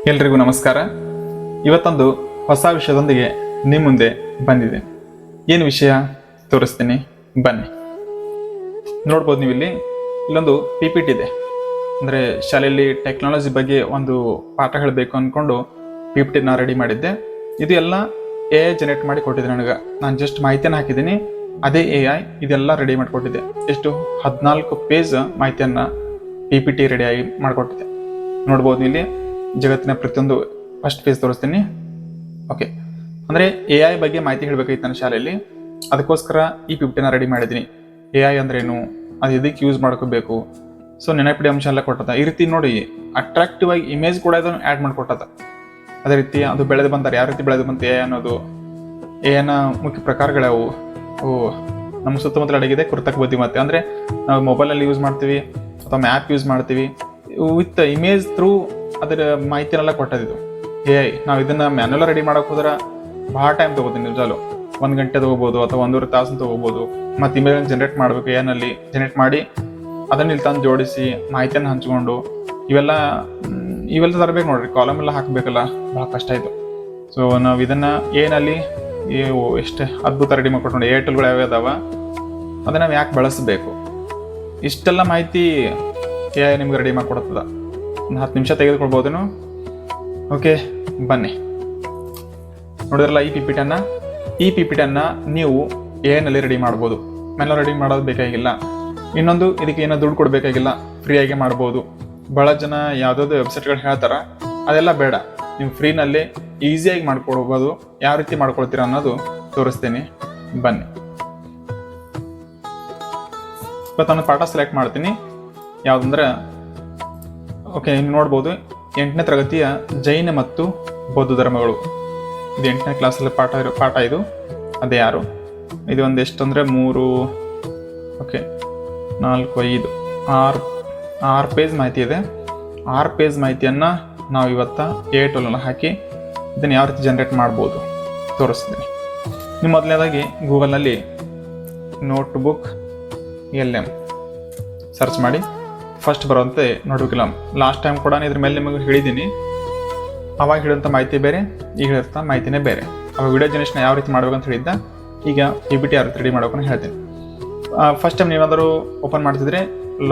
ಎಲ್ರಿಗೂ ನಮಸ್ಕಾರ. ಇವತ್ತೊಂದು ಹೊಸ ವಿಷಯದೊಂದಿಗೆ ನಿಮ್ಮ ಮುಂದೆ ಬಂದಿದೆ. ಏನು ವಿಷಯ ತೋರಿಸ್ತೀನಿ ಬನ್ನಿ. ನೋಡ್ಬೋದು ನೀವು ಇಲ್ಲೊಂದು PPT ಇದೆ. ಅಂದರೆ ಶಾಲೆಯಲ್ಲಿ ಟೆಕ್ನಾಲಜಿ ಬಗ್ಗೆ ಒಂದು ಪಾಠ ಹೇಳಬೇಕು ಅಂದ್ಕೊಂಡು PPTನ ರೆಡಿ ಮಾಡಿದ್ದೆ. ಇದು ಎಲ್ಲ AI ಜನರೇಟ್ ಮಾಡಿ ಕೊಟ್ಟಿದೆ ನನಗೆ. ನಾನು ಜಸ್ಟ್ ಮಾಹಿತಿಯನ್ನು ಹಾಕಿದ್ದೀನಿ, ಅದೇ AI ಇದೆಲ್ಲ ರೆಡಿ ಮಾಡಿಕೊಟ್ಟಿದೆ. ಎಷ್ಟು 14 ಪೇಜ್ ಮಾಹಿತಿಯನ್ನು PPT ರೆಡಿಯಾಗಿ ಮಾಡಿಕೊಟ್ಟಿದೆ. ನೋಡ್ಬೋದು ಇಲ್ಲಿ ಜಗತ್ತಿನ ಪ್ರತಿಯೊಂದು ಫಸ್ಟ್ ಪೇಜ್ ತೋರಿಸ್ತೀನಿ. ಓಕೆ, ಅಂದರೆ AI ಬಗ್ಗೆ ಮಾಹಿತಿ ಹೇಳಬೇಕಾಗಿತ್ತು ನನ್ನ ಶಾಲೆಯಲ್ಲಿ. ಅದಕ್ಕೋಸ್ಕರ ಈ PPTನ ರೆಡಿ ಮಾಡಿದ್ದೀನಿ. AI ಅಂದ್ರೇನು, ಅದು ಇದಕ್ಕೆ ಯೂಸ್ ಮಾಡ್ಕೋಬೇಕು, ಸೊ ನೆನಪಿಡಿ ಅಂಶ ಎಲ್ಲ ಕೊಟ್ಟದ. ಈ ರೀತಿ ನೋಡಿ ಅಟ್ರಾಕ್ಟಿವ್ ಆಗಿ ಇಮೇಜ್ ಕೂಡ ಇದನ್ನು ಆ್ಯಡ್ ಮಾಡಿಕೊಟ್ಟದ. ಅದೇ ರೀತಿ ಅದು ಬೆಳೆದು ಬಂದಾರೆ, ಯಾವ ರೀತಿ ಬೆಳೆದು ಬಂತು AI ಅನ್ನೋದು, AIನ ಮುಖ್ಯ ಪ್ರಕಾರಗಳವು, ನಮ್ಮ ಸುತ್ತಮುತ್ತಲ ಅಡಗಿದೆ ಕೃತಕ ಬುದ್ಧಿಮತ್ತೆ. ಅಂದರೆ ನಾವು ಮೊಬೈಲಲ್ಲಿ ಯೂಸ್ ಮಾಡ್ತೀವಿ ಅಥವಾ ಮ್ಯಾಪ್ ಯೂಸ್ ಮಾಡ್ತೀವಿ, ವಿತ್ ಇಮೇಜ್ ಥ್ರೂ ಅದರ ಮಾಹಿತಿನೆಲ್ಲ ಕೊಟ್ಟದಿದ್ದು AI. ನಾವು ಇದನ್ನು ಮ್ಯಾನ್ಯಲ್ ರೆಡಿ ಮಾಡೋಕೆ ಹೋದ್ರೆ ಭಾಳ ಟೈಮ್ ತೊಗೋತೀನಿ. ನಿಜಾಲು 1 ಗಂಟೆ ತೊಗೋಬೋದು ಅಥವಾ 1.5 ತಾಸು ತೊಗೋಬೋದು. ಮತ್ತು ಇಮೇಜ್ ಜನರೇಟ್ ಮಾಡಬೇಕು, AIನಲ್ಲಿ ಜನರೇಟ್ ಮಾಡಿ ಅದನ್ನು ಇಲ್ಲಿ ತಂದು ಜೋಡಿಸಿ ಮಾಹಿತಿಯನ್ನು ಹಂಚ್ಕೊಂಡು ಇವೆಲ್ಲ ತರಬೇಕು ನೋಡ್ರಿ. ಕಾಲಮ್ ಎಲ್ಲ ಹಾಕಬೇಕಲ್ಲ, ಭಾಳ ಕಷ್ಟ ಆಯಿತು. ಸೊ ನಾವು ಇದನ್ನು ಏನಲ್ಲಿ ಎಷ್ಟು ಅದ್ಭುತ ರೆಡಿ ಮಾಡ್ಕೊಟ್ಟು ನೋಡಿ. AI ಟೂಲ್ಗಳು ಯಾವ್ಯಾವ ಅದಾವ, ಅದನ್ನು ನಾವು ಯಾಕೆ ಬಳಸಬೇಕು, ಇಷ್ಟೆಲ್ಲ ಮಾಹಿತಿ AI ನಿಮ್ಗೆ ರೆಡಿ ಮಾಡಿಕೊಡ್ತದ. ಒಂದು 10 ನಿಮಿಷ ತೆಗೆದುಕೊಳ್ಬೋದೇನು. ಓಕೆ ಬನ್ನಿ. ನೋಡಿದ್ರಲ್ಲ ಈ PPTಯನ್ನು ನೀವು AI-ನಲ್ಲಿ ರೆಡಿ ಮಾಡ್ಬೋದು. ಮೇಲೆ ರೆಡಿ ಮಾಡೋದು ಬೇಕಾಗಿಲ್ಲ. ಇನ್ನೊಂದು, ಇದಕ್ಕೆ ಏನೋ ದುಡ್ಡು ಕೊಡಬೇಕಾಗಿಲ್ಲ, ಫ್ರೀಯಾಗಿ ಮಾಡ್ಬೋದು. ಭಾಳ ಜನ ಯಾವುದಾದ್ರು ವೆಬ್ಸೈಟ್ಗಳು ಹೇಳ್ತಾರೆ, ಅದೆಲ್ಲ ಬೇಡ. ನೀವು ಫ್ರೀನಲ್ಲಿ ಈಸಿಯಾಗಿ ಮಾಡ್ಕೊಡ್ಬೋದು. ಯಾವ ರೀತಿ ಮಾಡ್ಕೊಳ್ತೀರಾ ಅನ್ನೋದು ತೋರಿಸ್ತೀನಿ ಬನ್ನಿ. ಇವತ್ತು ನಾನು ಪಾಠ ಸೆಲೆಕ್ಟ್ ಮಾಡ್ತೀನಿ. ಯಾವುದಂದ್ರೆ, ಓಕೆ, ನೀವು ನೋಡ್ಬೋದು 8ನೇ ತರಗತಿಯ ಜೈನ ಮತ್ತು ಬೌದ್ಧ ಧರ್ಮಗಳು. ಇದು 8ನೇ ಕ್ಲಾಸಲ್ಲಿ ಪಾಠ ಇದು. ಅದೇ ಯಾರು ಇದು ಒಂದು ಎಷ್ಟು ಅಂದರೆ 3, ಓಕೆ 4, 5, 6 ಪೇಜ್ ಮಾಹಿತಿ ಇದೆ. 6 ಪೇಜ್ ಮಾಹಿತಿಯನ್ನು ನಾವು ಇವತ್ತು AI ಟೂಲನ್ನು ಹಾಕಿ ಇದನ್ನು ಯಾವ ರೀತಿ ಜನರೇಟ್ ಮಾಡ್ಬೋದು ತೋರಿಸ್ತೀನಿ. ನೀವು ಮೊದಲನೇದಾಗಿ ಗೂಗಲ್ನಲ್ಲಿ ನೋಟ್ಬುಕ್ LM ಸರ್ಚ್ ಮಾಡಿ ಫಸ್ಟ್ ಬರುವಂತೆ ನೋಡ್ಬೇಕಿಲ್ಲ. ಲಾಸ್ಟ್ ಟೈಮ್ ಕೂಡ ಇದ್ರ ಮೇಲೆ ನಿಮಗೆ ಹೇಳಿದ್ದೀನಿ. ಅವಾಗ ಹೇಳಿದಂಥ ಮಾಹಿತಿ ಬೇರೆ, ಈಗ ಹೇಳಿದಂಥ ಮಾಹಿತಿನೇ ಬೇರೆ. ಅವಾಗ ವಿಡಿಯೋ ಜನರೇಷನ್ ಯಾವ ರೀತಿ ಮಾಡ್ಬೇಕಂತ ಹೇಳಿದ್ದ, ಈಗ PPT ಯಾವ ರೀತಿ ರೆಡಿ ಮಾಡ್ಬೇಕಂತ ಹೇಳ್ತೀನಿ. ಫಸ್ಟ್ ಟೈಮ್ ನೀವಾದರೂ ಓಪನ್ ಮಾಡ್ತಿದ್ರೆ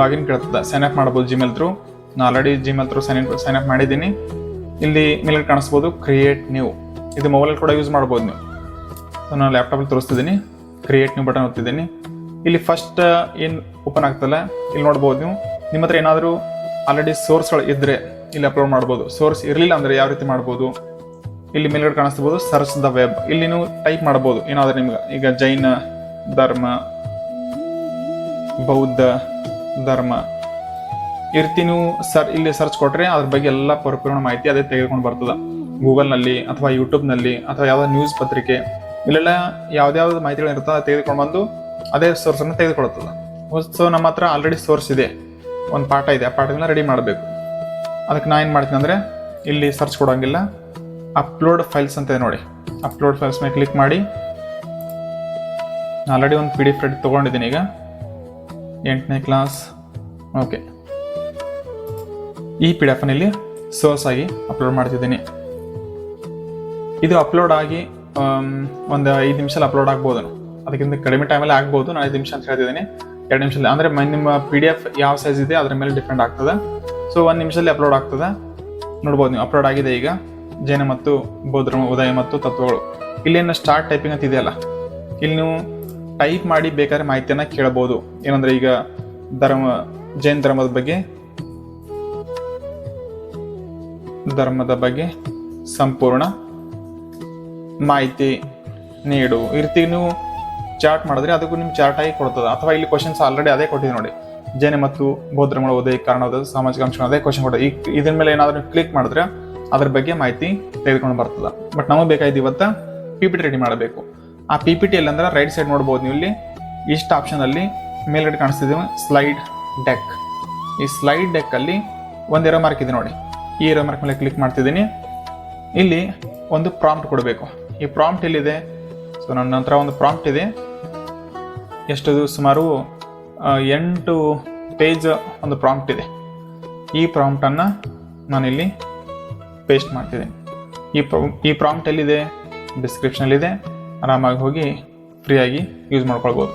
ಲಾಗಿನ್ ಕೇಳ್ತದೆ, ಸೈನ್ ಅಪ್ ಮಾಡ್ಬೋದು Gmail ಥ್ರೂ. ನಾನು already Gmail through sign up ಮಾಡಿದ್ದೀನಿ. ಇಲ್ಲಿ ಮೇಲೆ ಕಾಣಿಸ್ಬೋದು ಕ್ರಿಯೇಟ್ ನ್ಯೂ. ಇದು ಮೊಬೈಲಲ್ಲಿ ಕೂಡ ಯೂಸ್ ಮಾಡ್ಬೋದು ನೀವು. ಸೊ ನಾನು ಲ್ಯಾಪ್ಟಾಪಲ್ಲಿ ತೋರಿಸ್ತಿದ್ದೀನಿ. ಕ್ರಿಯೇಟ್ ನ್ಯೂ ಬಟನ್ ಒತ್ತಿದ್ದೀನಿ. ಇಲ್ಲಿ ಫಸ್ಟ್ ಏನು ಓಪನ್ ಆಗ್ತಲ್ಲ, ಇಲ್ಲಿ ನೋಡ್ಬೋದು ನೀವು. ನಿಮ್ಮ ಹತ್ರ ಏನಾದರೂ ಆಲ್ರೆಡಿ ಸೋರ್ಸ್ಗಳು ಇದ್ದರೆ ಇಲ್ಲಿ ಅಪ್ಲೋಡ್ ಮಾಡ್ಬೋದು. ಸೋರ್ಸ್ ಇರಲಿಲ್ಲ ಅಂದರೆ ಯಾವ ರೀತಿ ಮಾಡ್ಬೋದು, ಇಲ್ಲಿ ಮೇಲ್ಗಡೆ ಕಾಣಿಸ್ಬೋದು ಸರ್ಚ್ ದ ವೆಬ್. ಇಲ್ಲಿ ನೀವು ಟೈಪ್ ಮಾಡ್ಬೋದು ಏನಾದರೂ ನಿಮ್ಗೆ. ಈಗ ಜೈನ ಧರ್ಮ, ಬೌದ್ಧ ಧರ್ಮ ಈ ರೀತಿ ನೀವು ಇಲ್ಲಿ ಸರ್ಚ್ ಕೊಟ್ಟರೆ ಅದ್ರ ಬಗ್ಗೆ ಎಲ್ಲ ಪರಿಪೂರ್ಣ ಮಾಹಿತಿ ಅದೇ ತೆಗೆದುಕೊಂಡು ಬರ್ತದೆ. ಗೂಗಲ್ನಲ್ಲಿ ಅಥವಾ ಯೂಟ್ಯೂಬ್ನಲ್ಲಿ ಅಥವಾ ಯಾವುದೋ ನ್ಯೂಸ್ ಪತ್ರಿಕೆ, ಇಲ್ಲೆಲ್ಲ ಯಾವ್ದಾವ್ದು ಮಾಹಿತಿಗಳು ಇರ್ತದೆ ತೆಗೆದುಕೊಂಡು ಬಂದು ಅದೇ ಸೋರ್ಸನ್ನು ತೆಗೆದುಕೊಳ್ತದೆ. ಸೊ ನಮ್ಮ ಹತ್ರ ಆಲ್ರೆಡಿ ಸೋರ್ಸ್ ಇದೆ, ಒಂದು ಪಾಠ ಇದೆ. ಆ ಪಾಠಗಳನ್ನ ರೆಡಿ ಮಾಡಬೇಕು. ಅದಕ್ಕೆ ನಾನು ಏನು ಮಾಡ್ತೀನಿ ಅಂದರೆ, ಇಲ್ಲಿ ಸರ್ಚ್ ಕೊಡೋಂಗಿಲ್ಲ, ಅಪ್ಲೋಡ್ ಫೈಲ್ಸ್ ಅಂತ ಇದೆ ನೋಡಿ. ಅಪ್ಲೋಡ್ ಫೈಲ್ಸ್ ಮೇಲೆ ಕ್ಲಿಕ್ ಮಾಡಿ. ಆಲ್ರೆಡಿ ಒಂದು PDF ರೆಡಿ ತೊಗೊಂಡಿದ್ದೀನಿ. ಈಗ 8ನೇ ಕ್ಲಾಸ್, ಓಕೆ, ಈ PDF ಇಲ್ಲಿ ಸೋರ್ಸ್ ಆಗಿ ಅಪ್ಲೋಡ್ ಮಾಡ್ತಿದ್ದೀನಿ. ಇದು ಅಪ್ಲೋಡ್ ಆಗಿ ಒಂದು 5 ನಿಮಿಷದಲ್ಲಿ ಅಪ್ಲೋಡ್ ಆಗ್ಬೋದು. ಅದಕ್ಕಿಂತ ಕಡಿಮೆ ಟೈಮಲ್ಲಿ ಆಗ್ಬೋದು. ನಾನು 5 ನಿಮಿಷ ಅಂತ ಹೇಳ್ತಿದ್ದೀನಿ, 2 ನಿಮಿಷದಲ್ಲಿ. ಅಂದರೆ ನಿಮ್ಮ PDF ಯಾವ ಸೈಜ್ ಇದೆ ಅದ್ರ ಮೇಲೆ ಡಿಪೆಂಡ್ ಆಗ್ತದೆ. ಸೊ 1 ನಿಮಿಷದಲ್ಲಿ ಅಪ್ಲೋಡ್ ಆಗ್ತದೆ. ನೋಡ್ಬೋದು ನೀವು, ಅಪ್ಲೋಡ್ ಆಗಿದೆ. ಈಗ ಜೈನ ಮತ್ತು ಬೌದ್ಧ ಉದಯ ಮತ್ತು ತತ್ವಗಳು. ಇಲ್ಲೇನು ಸ್ಟಾರ್ಟ್ ಟೈಪಿಂಗ್ ಅಂತ ಇದೆಯಲ್ಲ, ಇಲ್ಲಿ ನೀವು ಟೈಪ್ ಮಾಡಿ ಬೇಕಾದ್ರೆ ಮಾಹಿತಿಯನ್ನು ಕೇಳಬಹುದು. ಏನಂದರೆ ಈಗ ಜೈನ ಧರ್ಮದ ಬಗ್ಗೆ ಸಂಪೂರ್ಣ ಮಾಹಿತಿ ನೀಡು. ಈ ರೀತಿ ನೀವು ಚಾರ್ಟ್ ಮಾಡಿದ್ರೆ ಅದಕ್ಕೂ ನಿಮ್ಗೆ ಚಾರ್ಟ್ ಆಗಿ ಕೊಡ್ತದೆ. ಅಥವಾ ಇಲ್ಲಿ ಕ್ವಶನ್ಸ್ ಆಲ್ರೆಡಿ ಅದೇ ಕೊಟ್ಟಿದೆ ನೋಡಿ. ಜೈನ ಮತ್ತು ಬೌದ್ಧ ಧರ್ಮಗಳ ಉದಯ ಕಾರಣವಾದ ಸಾಮಾಜಿಕ ಅಂಶಗಳು ಅದೇ ಕ್ವಶನ್ ಕೊಟ್ಟದೆ. ಇದ್ರ ಮೇಲೆ ಏನಾದರೂ ಕ್ಲಿಕ್ ಮಾಡಿದ್ರೆ ಅದ್ರ ಬಗ್ಗೆ ಮಾಹಿತಿ ತೆಗೆದುಕೊಂಡು ಬರ್ತದೆ. ಬಟ್ ನಮಗೆ ಬೇಕಾಯ್ತು ಇವತ್ತು PPT ರೆಡಿ ಮಾಡಬೇಕು. ಆ PPT ಎಲ್ಲಂದ್ರೆ ರೈಟ್ ಸೈಡ್ ನೋಡ್ಬೋದು ನೀವು. ಇಲ್ಲಿ ಇಷ್ಟು ಆಪ್ಷನಲ್ಲಿ ಮೇಲ್ಗಡೆ ಕಾಣಿಸ್ತಿದ್ದೀವಿ ಸ್ಲೈಡ್ ಡೆಕ್. ಈ ಸ್ಲೈಡ್ ಡೆಕ್ಕಲ್ಲಿ ಒಂದು ಏರೋ ಮಾರ್ಕ್ ಇದೆ ನೋಡಿ. ಈ ಏರೋ ಮಾರ್ಕ್ ಮೇಲೆ ಕ್ಲಿಕ್ ಮಾಡ್ತಿದ್ದೀನಿ. ಇಲ್ಲಿ ಒಂದು ಪ್ರಾಂಪ್ಟ್ ಕೊಡಬೇಕು. ಈ ಪ್ರಾಂಪ್ಟ್ ಎಲ್ಲಿದೆ? ಸೊ ನನ್ನ ಹತ್ರ ಒಂದು ಪ್ರಾಂಪ್ಟ್ ಇದೆ. ಎಷ್ಟದು? ಸುಮಾರು 8 ಪೇಜ್ ಒಂದು ಪ್ರಾಂಪ್ಟ್ ಇದೆ. ಈ ಪ್ರಾಂಪ್ಟನ್ನು ನಾನಿಲ್ಲಿ ಪೇಸ್ಟ್ ಮಾಡ್ತಿದ್ದೀನಿ. ಈ ಪ್ರಾಂಪ್ಟ್ ಎಲ್ಲಿದೆ? ಡಿಸ್ಕ್ರಿಪ್ಷನಲ್ಲಿದೆ, ಆರಾಮಾಗಿ ಹೋಗಿ ಫ್ರೀಯಾಗಿ ಯೂಸ್ ಮಾಡ್ಕೊಳ್ಬೋದು.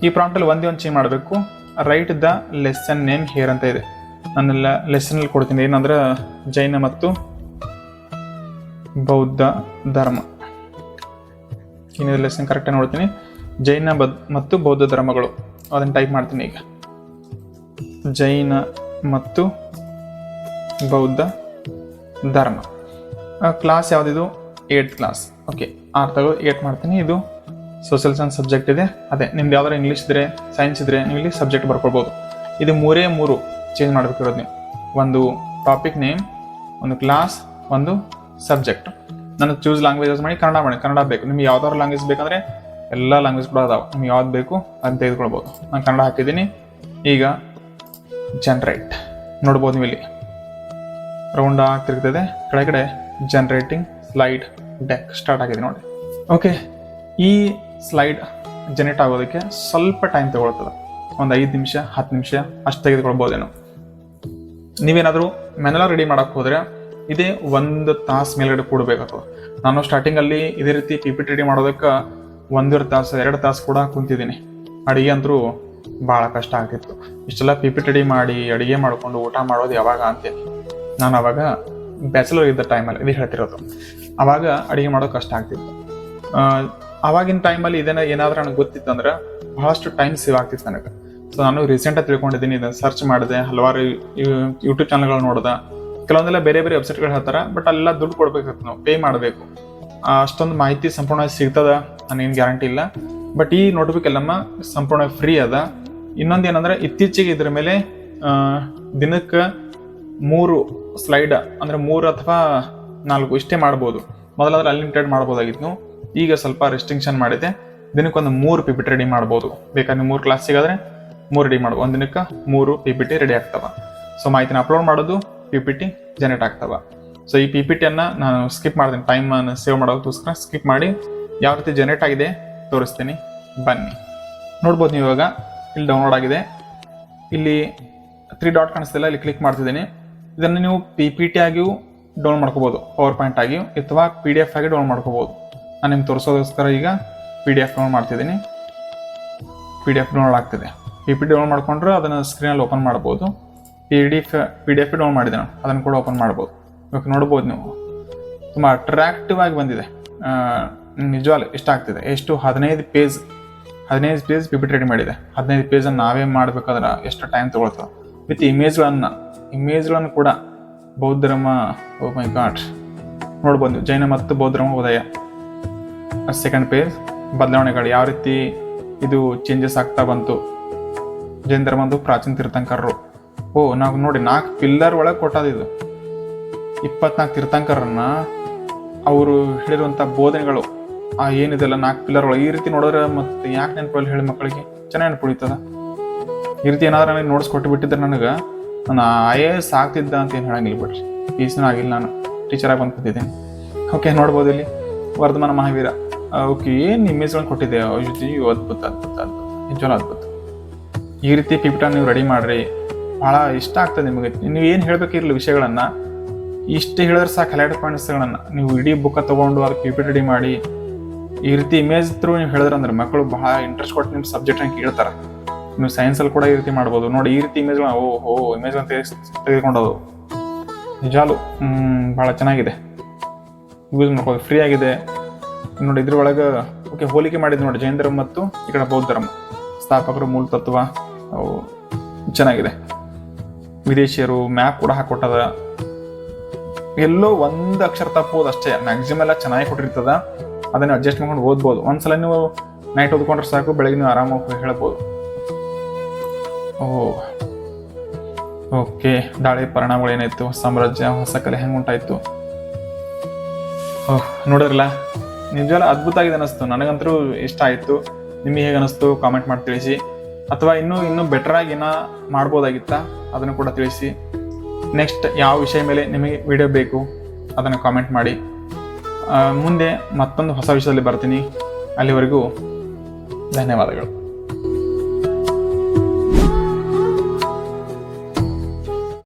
ಈ ಪ್ರಾಂಪ್ಟಲ್ಲಿ ಒಂದೇ ಒಂದು ಚೇಂಜ್ ಮಾಡಬೇಕು. Right the lesson name hair ಅಂತ ಇದೆ. ನಾನೆಲ್ಲ ಲೆಸನಲ್ಲಿ ಕೊಡ್ತೀನಿ. ಏನಂದ್ರೆ ಜೈನ ಮತ್ತು ಬೌದ್ಧ ಧರ್ಮ. ಏನಿದೆ ಲೆಸನ್ ಕರೆಕ್ಟಾಗಿ ನೋಡ್ತೀನಿ. ಜೈನ ಮತ್ತು ಬೌದ್ಧ ಧರ್ಮಗಳು ಅದನ್ನು ಟೈಪ್ ಮಾಡ್ತೀನಿ. ಈಗ ಜೈನ ಮತ್ತು ಬೌದ್ಧ ಧರ್ಮ. ಕ್ಲಾಸ್ ಯಾವುದಿದು? 8th class. ಓಕೆ, 6 8 ಮಾಡ್ತೀನಿ. ಇದು ಸೋಷಿಯಲ್ ಸೈನ್ಸ್ ಸಬ್ಜೆಕ್ಟ್ ಇದೆ. ಅದೇ ನಿಮ್ದು ಯಾವ್ದಾರು ಇಂಗ್ಲೀಷ್ ಇದ್ರೆ, ಸೈನ್ಸ್ ಇದ್ರೆ ನೀವು ಇಲ್ಲಿ ಸಬ್ಜೆಕ್ಟ್ ಬರ್ಕೊಳ್ಬೋದು. ಇದು 3 ಚೇಂಜ್ ಮಾಡಬೇಕಿರೋದು ನೀವು. ಒಂದು ಟಾಪಿಕ್ ನೇಮ್, ಒಂದು ಕ್ಲಾಸ್, ಒಂದು ಸಬ್ಜೆಕ್ಟ್. ನಾನು ಚೂಸ್ ಲ್ಯಾಂಗ್ವೇಜ್ ಯೂಸ್ ಮಾಡಿ ಕನ್ನಡ ಬೇಕು. ನಿಮ್ಗೆ ಯಾವ್ದಾದ್ರು ಲ್ಯಾಂಗ್ವೇಜ್ ಬೇಕಂದ್ರೆ ಎಲ್ಲ ಲ್ಯಾಂಗ್ವೇಜ್ ಕೂಡ ಅದಾವೆ. ನಿಮ್ಗೆ ಯಾವ್ದು ಬೇಕು ಅಂತ ತೆಗೆದುಕೊಳ್ಬೋದು. ನಾನು ಕನ್ನಡ ಹಾಕಿದ್ದೀನಿ. ಈಗ ಜನರೇಟ್ ನೋಡ್ಬೋದು ನೀವು. ಇಲ್ಲಿ ರೌಂಡ್ ಆಗ್ತಿರ್ತದೆ. ಕೆಳಗಡೆ ಜನರೇಟಿಂಗ್ ಸ್ಲೈಡ್ ಡೆಕ್ ಸ್ಟಾರ್ಟ್ ಆಗಿದೆ ನೋಡಿ. ಓಕೆ, ಈ ಸ್ಲೈಡ್ ಜನರೇಟ್ ಆಗೋದಕ್ಕೆ ಸ್ವಲ್ಪ ಟೈಮ್ ತಗೊಳ್ತದೆ. ಒಂದು 5 ನಿಮಿಷ 10 ನಿಮಿಷ ಅಷ್ಟು ತೆಗೆದುಕೊಳ್ಬೋದೇನೋ. ನೀವೇನಾದರೂ ಮೆನೆಲ್ಲ ರೆಡಿ ಮಾಡೋಕ್ಕೆ ಹೋದರೆ ಇದೇ 1 ತಾಸು ಮೇಲ್ಗಡೆ ಕೂಡಬೇಕಾಗ್ತದೆ. ನಾನು ಸ್ಟಾರ್ಟಿಂಗಲ್ಲಿ ಇದೇ ರೀತಿ PPT ರೆಡಿ ಮಾಡೋದಕ್ಕೆ 1.5 ತಾಸು 2 ತಾಸು ಕೂಡ ಕುಂತಿದ್ದೀನಿ. ಅಡುಗೆ ಅಂತೂ ಭಾಳ ಕಷ್ಟ ಆಗ್ತಿತ್ತು. ಇಷ್ಟೆಲ್ಲ PPT ರೆಡಿ ಮಾಡಿ ಅಡುಗೆ ಮಾಡಿಕೊಂಡು ಊಟ ಮಾಡೋದು ಯಾವಾಗ ಅಂತೇಳಿ. ನಾನು ಅವಾಗ ಬ್ಯಾಚಲರ್ ಇದ್ದ ಟೈಮಲ್ಲಿ ಇದು ಹೇಳ್ತಿರೋದು. ಅವಾಗ ಅಡುಗೆ ಮಾಡೋದು ಕಷ್ಟ ಆಗ್ತಿತ್ತು. ಆವಾಗಿನ ಟೈಮಲ್ಲಿ ಇದನ್ನ ಏನಾದರೂ ನನಗೆ ಗೊತ್ತಿತ್ತು ಅಂದ್ರೆ ಬಹಳಷ್ಟು ಟೈಮ್ ಸೇವ್ ಆಗ್ತಿತ್ತು ನನಗೆ. ಸೊ ನಾನು ರೀಸೆಂಟಾಗಿ ತಿಳ್ಕೊಂಡಿದ್ದೀನಿ. ಇದನ್ನು ಸರ್ಚ್ ಮಾಡಿದೆ, ಹಲವಾರು ಯೂಟ್ಯೂಬ್ ಚಾನಲ್ಗಳು ನೋಡಿದೆ. ಕೆಲವೊಂದೆಲ್ಲ ಬೇರೆ ಬೇರೆ ವೆಬ್ಸೈಟ್ಗಳು ಹೇಳ್ತಾರೆ, ಬಟ್ ಅಲ್ಲೆಲ್ಲ ದುಡ್ಡು ಕೊಡ್ಬೇಕಾಗ್ತದೆ, ನಾವು ಪೇ ಮಾಡಬೇಕು. ಅಷ್ಟೊಂದು ಮಾಹಿತಿ ಸಂಪೂರ್ಣವಾಗಿ ಸಿಗ್ತದ ನಾನೇನು ಗ್ಯಾರಂಟಿ ಇಲ್ಲ. ಬಟ್ ಈ ನೋಟ್ಬುಕ್ ಎಲ್ಲಮ್ಮ ಸಂಪೂರ್ಣವಾಗಿ ಫ್ರೀ ಅದ. ಇನ್ನೊಂದು ಏನಂದ್ರೆ, ಇತ್ತೀಚೆಗೆ ಇದ್ರ ಮೇಲೆ ದಿನಕ್ಕೆ 3 ಸ್ಲೈಡ್ ಅಂದ್ರೆ 3 ಅಥವಾ 4 ಇಷ್ಟೇ ಮಾಡ್ಬೋದು. ಮೊದಲಾದ್ರೆ ಅನ್ಲಿಮಿಟೆಡ್ ಮಾಡ್ಬೋದಾಗಿತ್ತು. ಈಗ ಸ್ವಲ್ಪ ರೆಸ್ಟ್ರಿಕ್ಷನ್ ಮಾಡಿದೆ. ದಿನಕ್ಕೊಂದು 3 PPT ರೆಡಿ ಮಾಡ್ಬೋದು. ಬೇಕಾದ್ರೆ ನೀವು 3 ಕ್ಲಾಸ್ ಸಿಗಾದ್ರೆ 3 ರೆಡಿ ಮಾಡ್ಬೋದು. ಒಂದು ದಿನಕ್ಕೆ 3 PPT ರೆಡಿ ಆಗ್ತವ. ಸೊ ಮಾಹಿತಿನ ಅಪ್ಲೋಡ್ ಮಾಡೋದು, PPT ಜನರೇಟ್ ಆಗ್ತವ. ಸೊ ಈ PPTಯನ್ನು ನಾನು ಸ್ಕಿಪ್ ಮಾಡ್ತೀನಿ. ಟೈಮನ್ನು ಸೇವ್ ಮಾಡೋದಕ್ಕೋಸ್ಕರ ಸ್ಕಿಪ್ ಮಾಡಿ ಯಾವ ರೀತಿ ಜನರೇಟ್ ಆಗಿದೆ ತೋರಿಸ್ತೀನಿ, ಬನ್ನಿ. ನೋಡ್ಬೋದು ನೀವು ಇವಾಗ ಇಲ್ಲಿ ಡೌನ್ಲೋಡ್ ಆಗಿದೆ. ಇಲ್ಲಿ 3 ಡಾಟ್ ಕಾಣಿಸ್ತಿಲ್ಲ, ಇಲ್ಲಿ ಕ್ಲಿಕ್ ಮಾಡ್ತಿದ್ದೀನಿ. ಇದನ್ನು ನೀವು PPT ಆಗಿಯೂ ಡೌನ್ಲೋಡ್ ಮಾಡ್ಕೋಬೋದು, ಪವರ್ ಪಾಯಿಂಟ್ ಆಗಿಯೂ, ಅಥವಾ PDF ಆಗಿ ಡೌನ್ಲೋಡ್ ಮಾಡ್ಕೋಬೋದು. ನಾನು ನಿಮ್ಗೆ ತೋರಿಸೋದಕ್ಕೋಸ್ಕರ ಈಗ PDF ಡೌನ್ಲೋಡ್ ಮಾಡ್ತಿದ್ದೀನಿ. PDF ಡೌನ್ಲೋಡ್ ಆಗ್ತಿದೆ. PPT ಡೌನ್ಲೋಡ್ ಮಾಡ್ಕೊಂಡ್ರೆ ಅದನ್ನು ಸ್ಕ್ರೀನಲ್ಲಿ ಓಪನ್ ಮಾಡ್ಬೋದು. PDF ಡೌನ್ಲೋಡ್ ಮಾಡಿದೆ ನಾನು, ಅದನ್ನು ಕೂಡ ಓಪನ್ ಮಾಡ್ಬೋದು. ಇವಾಗ ನೋಡ್ಬೋದು ನೀವು, ತುಂಬ ಅಟ್ರಾಕ್ಟಿವ್ ಆಗಿ ಬಂದಿದೆ. ನಿಜವಾಗ್ಲೂ ಇಷ್ಟ ಆಗ್ತಿದೆ. ಎಷ್ಟು 15 ಪೇಜ್ PPT ರೆಡಿ ಮಾಡಿದೆ. 15 ಪೇಜನ್ನು ನಾವೇ ಮಾಡಬೇಕಾದ್ರೆ ಎಷ್ಟು ಟೈಮ್ ತಗೊಳ್ತದೆ. ವಿತ್ ಇಮೇಜ್ಗಳನ್ನು ಕೂಡ ಬೌದ್ಧ ಧರ್ಮ, ಓ ಮೈ ಗಾಡ್, ನೋಡ್ಬೋದು. ಜೈನ ಮತ್ತು ಬೌದ್ಧ ಧರ್ಮ ಉದಯ. ಸೆಕೆಂಡ್ ಪೇಜ್ ಬದಲಾವಣೆಗಳು ಯಾವ ರೀತಿ ಇದು ಚೇಂಜಸ್ ಆಗ್ತಾ ಬಂತು. ಜೈನ ಧರ್ಮ ಒಂದು ಪ್ರಾಚೀನ ತೀರ್ಥಂಕರರು. ನಾವು ನೋಡಿ 4 ಪಿಲ್ಲರ್ ಒಳಗೆ ಕೊಟ್ಟದಿದು. 24 ತೀರ್ಥಂಕರನ್ನ ಅವರು ಹೇಳಿರುವಂಥ ಬೋಧನೆಗಳು ಏನಿದೆಲ್ಲ 4 ಪಿಲ್ಲರ್ ಒಳಗೆ. ಈ ರೀತಿ ನೋಡಿದ್ರೆ ಮತ್ತೆ ಯಾಕೆ ನೆನಪಲ್ಲಿ ಹೇಳಿ ಮಕ್ಕಳಿಗೆ ಚೆನ್ನಾಗಿ ನೆನಪುಳಿತದ. ಈ ರೀತಿ ಏನಾದ್ರೂ ನನಗೆ ನೋಟ್ಸ್ ಕೊಟ್ಟು ಬಿಟ್ಟಿದ್ರೆ ನನಗೆ ನಾನು IAS ಆಗ್ತಿದ್ದ ಅಂತ ಏನು ಹೇಳಂಗಿಲ್ಲ ಬಿಡ್ರಿ. PCನೂ ಆಗಿಲ್ಲ, ನಾನು ಟೀಚರಾಗಿ ಬಂದು ಕೂತಿದ್ದೀನಿ. ಓಕೆ, ನೋಡ್ಬೋದು ಇಲ್ಲಿ ವರ್ಧಮಾನ ಮಹಾವೀರ. ಓಕೆ, ಏನು ಇಮೇಜ್ಗಳನ್ನು ಕೊಟ್ಟಿದೆ. ಅದ್ಭುತ ನಿಜವಾಗ್ಲೂ ಅದ್ಭುತ. ಈ ರೀತಿ PPT ನೀವು ರೆಡಿ ಮಾಡಿರಿ, ಭಾಳ ಇಷ್ಟ ಆಗ್ತದೆ ನಿಮಗೆ. ನೀವು ಏನು ಹೇಳಬೇಕಿರಲಿ ವಿಷಯಗಳನ್ನು ಇಷ್ಟು ಹೇಳಿದ್ರೆ ಸಾಕು. ಹೈಲೈಟ್ ಪಾಯಿಂಟ್ಸ್ಗಳನ್ನು ನೀವು ಇಡೀ ಬುಕ್ಕ ತೊಗೊಂಡು ಅದಕ್ಕೆ PPT ರೆಡಿ ಮಾಡಿ ಈ ರೀತಿ ಇಮೇಜ್ ಥ್ರೂ ನೀವು ಹೇಳಿದ್ರೆ ಅಂದ್ರೆ ಮಕ್ಕಳು ಬಹಳ ಇಂಟ್ರೆಸ್ಟ್ ಕೊಟ್ಟು ನಿಮ್ಮ ಸಬ್ಜೆಕ್ಟ್ನ ಕೇಳ್ತಾರೆ. ನೀವು ಸೈನ್ಸಲ್ಲಿ ಕೂಡ ಈ ರೀತಿ ಮಾಡ್ಬೋದು. ನೋಡಿ, ಈ ರೀತಿ ಇಮೇಜ್ಗಳನ್ನ ಇಮೇಜ್ಗಳನ್ನ ತೆಗೆದುಕೊಂಡೋದು ನಿಜಾಲು ಭಾಳ ಚೆನ್ನಾಗಿದೆ. ಯೂಸ್ ಮಾಡ್ಬೋದು, ಫ್ರೀ ಆಗಿದೆ ನೋಡಿ. ಇದ್ರ ಒಳಗೆ ಓಕೆ ಹೋಲಿಕೆ ಮಾಡಿದ್ದು ನೋಡಿ, ಜೈನ ಧರ್ಮ ಮತ್ತು ಈ ಕಡೆ ಬೌದ್ಧ ಧರ್ಮ, ಸ್ಥಾಪಕರು, ಮೂಲ ತತ್ವ, ಅವು ಚೆನ್ನಾಗಿದೆ. ವಿದೇಶಿಯರು ಮ್ಯಾಪ್ ಕೂಡ ಹಾಕೊಟ್ಟದ. ಎಲ್ಲೋ 1 ಅಕ್ಷರ ತಪ್ಪೋದು ಅಷ್ಟೇ, ಮ್ಯಾಕ್ಸಿಮಮ್ ಎಲ್ಲ ಚೆನ್ನಾಗಿ ಕೊಟ್ಟಿರ್ತದ. ಅದನ್ನು ಅಡ್ಜಸ್ಟ್ ಮಾಡ್ಕೊಂಡು ಓದ್ಬೋದು. ಒಂದ್ಸಲ ನೀವು ನೈಟ್ ಓದ್ಕೊಂಡ್ರೆ ಸಾಕು, ಬೆಳಗ್ಗೆ ನೀವು ಆರಾಮಾಗಿ ಹೇಳ್ಬೋದು. ಓಕೆ, ದಾಳಿ ಪರಿಣಾಮಗಳು ಏನಾಯ್ತು, ಸಾಮ್ರಾಜ್ಯ, ಹೊಸ ಕಲೆ ಹೆಂಗೆ ಉಂಟಾಯ್ತು. ನೋಡಿದ್ರಲ್ಲ, ನಿಜವಾಗ್ಲೂ ಅದ್ಭುತ ಆಗಿದೆ ಅನ್ನಿಸ್ತು. ನನಗಂತೂ ಇಷ್ಟ ಆಯಿತು. ನಿಮಗೆ ಹೇಗೆ ಅನ್ನಿಸ್ತು ಕಾಮೆಂಟ್ ಮಾಡಿ ತಿಳಿಸಿ. ಅಥವಾ ಇನ್ನೂ ಬೆಟರಾಗಿ ಏನೋ ಮಾಡ್ಬೋದಾಗಿತ್ತಾ ಅದನ್ನು ಕೂಡ ತಿಳಿಸಿ. ನೆಕ್ಸ್ಟ್ ಯಾವ ವಿಷಯ ಮೇಲೆ ನಿಮಗೆ ವಿಡಿಯೋ ಬೇಕು ಅದನ್ನು ಕಾಮೆಂಟ್ ಮಾಡಿ. ಮುಂದೆ ಮತ್ತೊಂದು ಹೊಸ ವಿಷಯದಲ್ಲಿ ಬರ್ತೀನಿ. ಅಲ್ಲಿವರೆಗೂ ಧನ್ಯವಾದಗಳು.